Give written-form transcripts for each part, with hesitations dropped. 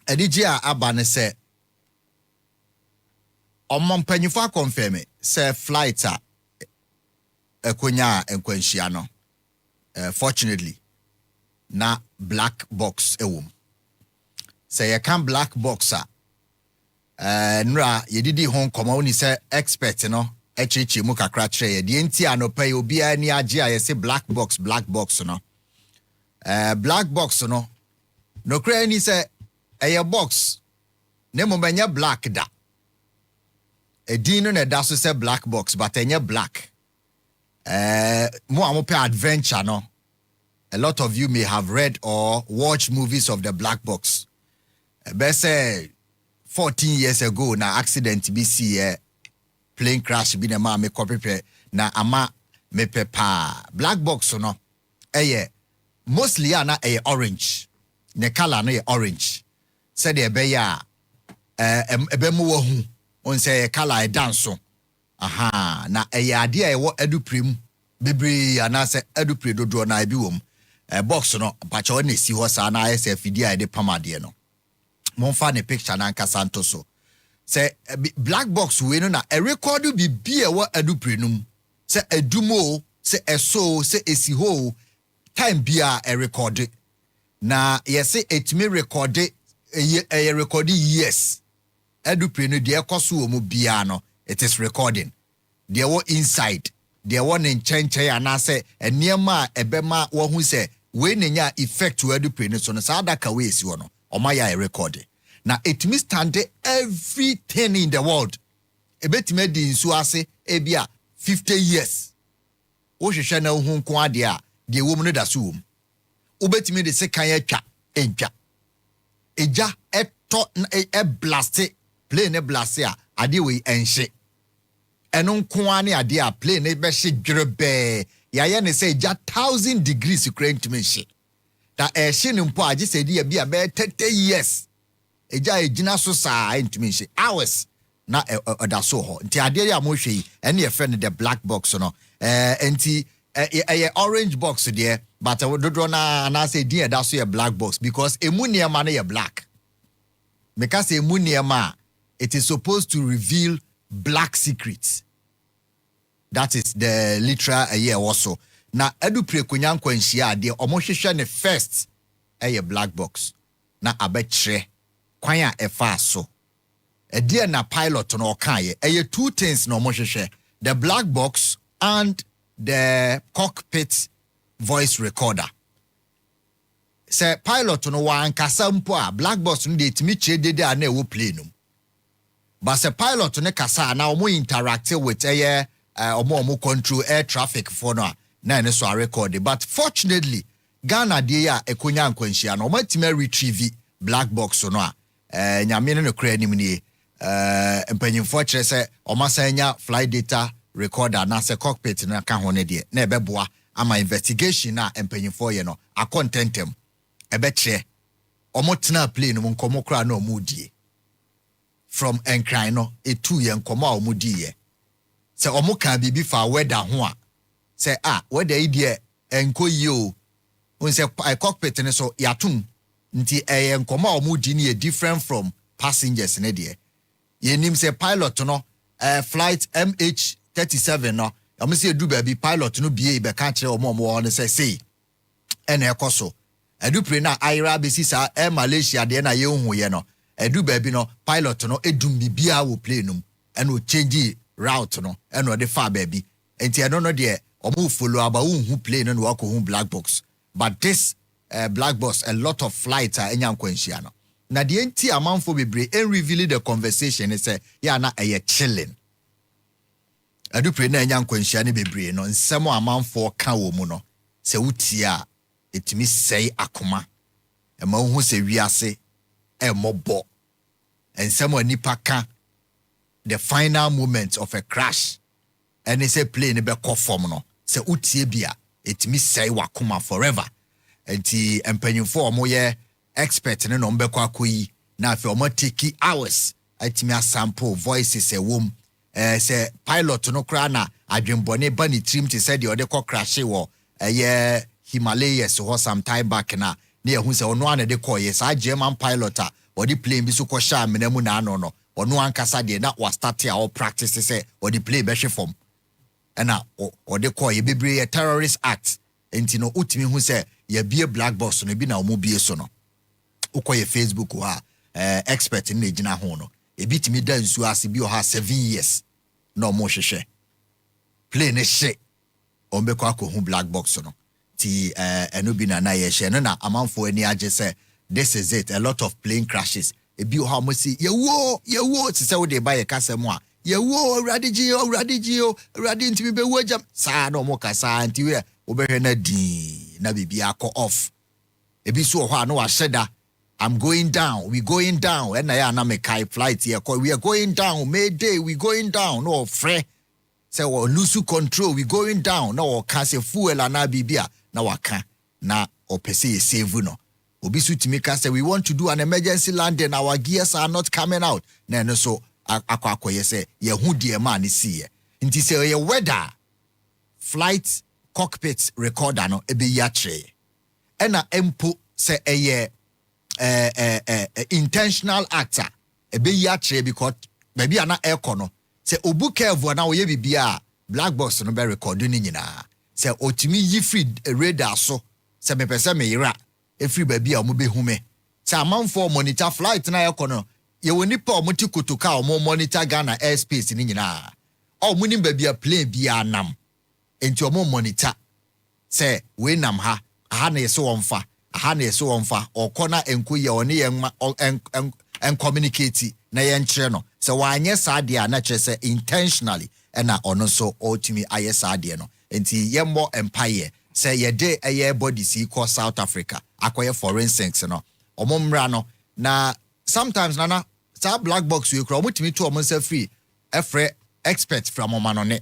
Edigia abane se omompanyifo confirm se flight a ekonya enkwanhia no fortunately na black box ewom se ye kan black box a nra yedidi hon koma oni se expert no echichi mu kakra kire ye de enti anopa obi ani age a ye se black box no black box no kra ni se eye box ne mo benya black da edin no da so se black box but enye black mo amope adventure no. A lot of you may have read or watched movies of the black box. Best 14 years ago na accident BC plane crash bi na ma me kopepe na ama me pepa black box no mostly na orange. Ne color no orange. Said the be ya ebe mu wo hu on say color dance. Aha na ade a wo eduprim bebre anase edupre dodo na ebi wom. Box no pacha one si ho sa na ISF dia de pamade no monfa ne picture na nka santo so say black box we no na a record bi bia wa aduprenum say edumo say eso say esi ho time bia a record na yes etimi record a record yes aduprenu de ekoso mu bia no it is recording there wo inside there one in chenche anase eniema ebema wo hu say we nenya effect to aduprenu so no sadaka we esi wo no omaya a record na it means stand everything in the world ebetime di nsu ase ebia 50 years wo hwehwe na hu nko ade a de wo mu no da so wo ubetime de se kan atwa eja eto blast plane blast a ade we enhye eno nko ane ade a plane be hye dwerebe ya ne se eja 1000 degrees current menhye da ehye ne mpo age se di bia be 30 years eja ejina so saa entumi nhye hours na oda so ho nti ade ya mo hwe ene ye friend the black box no enti orange box there but dodo na say dia da so ye black box because emu niema na ye black because emu niema it is supposed to reveal black secrets. That is the literal also na edupre konyanko nhia ade omohwehwe ne first black box na abekre kwan a efa so ede na pilot no kan ye two things no omohwehwe the black box and the cockpit voice recorder. Say pilot no wan kasa mpo a black box no de timi che dede a na e wo plane no. But say pilot no kasa na omo interact with omo control air traffic for no na ne so record. But fortunately Ghana de ya ekonya nkwanhia no omo timi retrieve black box no a nyame no kra anim nie empanyimfo kire say omo sanya flight data recorder na se cockpit na ka ho ne de na ebeboa ama investigation na empanyimfo ye no a contentem ebekye omotena plane mu nkomo kra na omudie from enkran no etu ye nkomo a omudie se omoka bibi fa weather ho a se weather idie enko yi o unse cockpit ne so yatum nti nkomo a omudi ne different from passengers ne de ye nim se pilot no flight MH37 no am say du ba bi pilot no bie be ka kire omo no say ene ekoso edupre na aira be sisa Malaysia de na ye hu ye no edu ba bi no pilot no edum bibia wo plane no ene o change route no ene o de fa ba bi enti eno no de omo follow aba hu plane no wako hu black box but this black box a lot of flights are enya nkwanhia no na de enti amanfo bebre en reveal the conversation say ya na chilling adupre na enya nkwanhia ne bebre no nsemo amanfo ka wo mu no se wutia etimi sei akoma ema hu se wiase emobo ensemo nipa ka the final moment of a crash and say plane be conform no se utie bia etimi sei wakoma forever enti empanyimfo omo ye expert ne no mbekọ akoyi na afi omo take hours etimi sample voices wom say pilot no kra na adwenbone ba ni trim te say de ode kọ crash wo Himalayas ho some time back na ye hu say ono ana de kọ ye sa German pilot the plane bi so ko sha menemu na ano no ono ankasa de na wa start ya all practice say or the plane be hwe form na or the call ye bebre terrorist act enti no utimi hu say ye bie black box no bi na omo bie so no ukoye Facebook ha expert na gina ho no e bitimi da nsu ase bi o ha 7 years na omo hwehwe plane she ombe kwa ko hu black box no ti eno bi na ye she no na amanfo ani age say this is it, a lot of plane crashes e bi o ha mo si ye wo ti say we dey buy kasem a ye wo radigi ntimi be wo jam sa na omo kasa nti we obehwe na di na bibi akọ off e bi so ho a no wa sheda I'm going down, we going down. And I am a kai flight here. We are going down. Mayday, we going down. No, free. Say, well, lose control. We going down. No, can say fuel and bibia. Now I can. Na or per se save no. Obisu Timika say we want to do an emergency landing. Our gears are not coming out. No, so akwa ye say ye hu dear man is see. Inti say ye weather flight cockpit recorder no ebe yatre. Ena empo say ye intentional actor e be yatre because maybe ana ekono say obu careful na oye bibia black box no be record ni nyina say otimi yi free radar so say me pese me yira e free baby a mo be hume say amanfo monitor flight na ekono ye woni pa omoti kotoka o mo monitor Ghana airspace ni nyina o muni baby a plane bia nam enti o mo monitor say we nam ha na yeso wonfa aha na yeso wonfa okona enkuye oni en communicate na yen kire no se wanye saade a na kire se intentionally na ono so otimi aye saade no enti yemmo empire se ye de aye body si ko South Africa akoye forensics no omomra no na sometimes nana sa black box we kro omotimi to omonsa free efre expert from omanone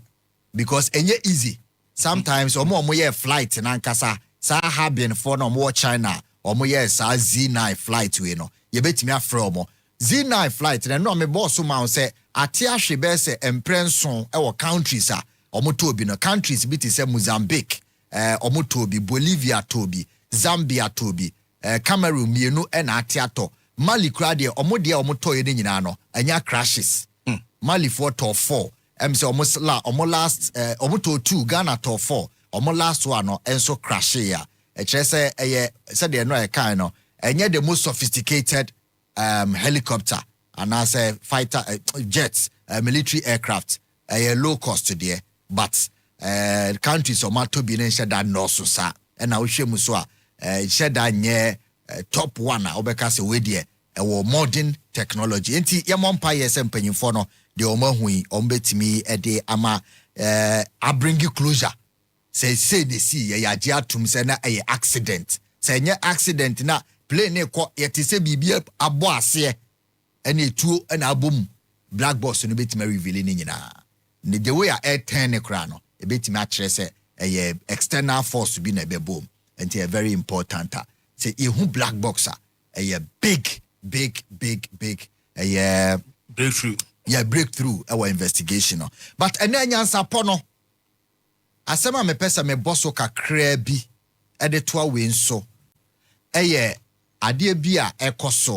because enye easy sometimes omo ye flight na nkasa sa habien for no more China omo ye sa Z9 flight we no ye betimi afre omo Z9 flight na no me boss ma say ate ahwe be say emprenson e wo countries a omo to bi no countries bi ti say Mozambique omo to bi Bolivia to bi Zambia to bi Cameroon mienu e na ate ato Mali kra de omo de omo to ye ni nyina no anya crashes Mali for to 4 say omo last omo to 2 Ghana to 4 omo last one no enso crash ya e kire say eye say de no e kan no enye the most sophisticated helicopter and as a fighter jets military aircraft low cost there but countries o mato bi ne sheda no so sa e na wo hwemu so a sheda nye top one a obeka se we there e wo modern technology enti ye mompa ye se mpanyimfo no de o mahui o mbetimi e de ama a bring you closure say they see ya ji atum say na accident say nye accident na plane ko yete se bibia abo ase ene etuo na abom black box no betime reveal ni nyina ne the way a turn ne kra no e betime a kire say external force bi na be bom enti a very important say ehu black box big breakthrough breakthrough our investigation no but ene nyansa po no asema me pesa me bosso kakra bi e de toa we nso eye ade bi a ekoso